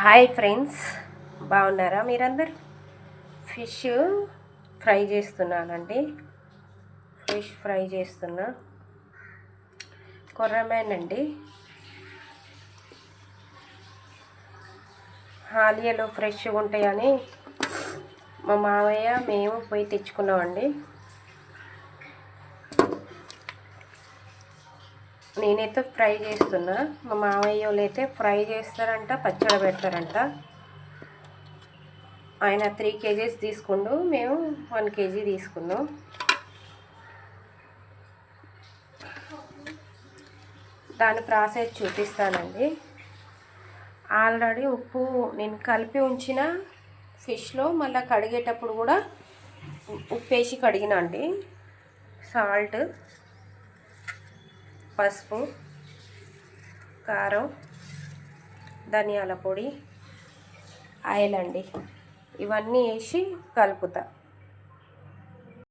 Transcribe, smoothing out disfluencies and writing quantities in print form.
Hi friends, బాగున్నారా మీరందరు? Fish fry చేస్తున్నానండి. ఫిష్ ఫ్రై చేస్తున్నా. కొర్రమేనండి. హాలియాలో ఫ్రెష్గా ఉంటాయని మా మావయ్య మేము పోయి తెచ్చుకున్నామండి. నేనైతే ఫ్రై చేస్తున్నా. మా మావయ్య వాళ్ళు అయితే ఫ్రై చేస్తారంట, పచ్చడి పెడతారంట. ఆయన 3 kgs తీసుకుండు, మేము 1 kg తీసుకున్నాం. దాని ప్రాసెస్ చూపిస్తానండి. ఆల్రెడీ ఉప్పు నేను కలిపి ఉంచిన ఫిష్లో మళ్ళీ కడిగేటప్పుడు కూడా ఉప్పు వేసి కడిగినా అండి. సాల్ట్, పసుపు, కారం, ధనియాల పొడి, ఆయిల్ అండి, ఇవన్నీ వేసి కలుపుతా.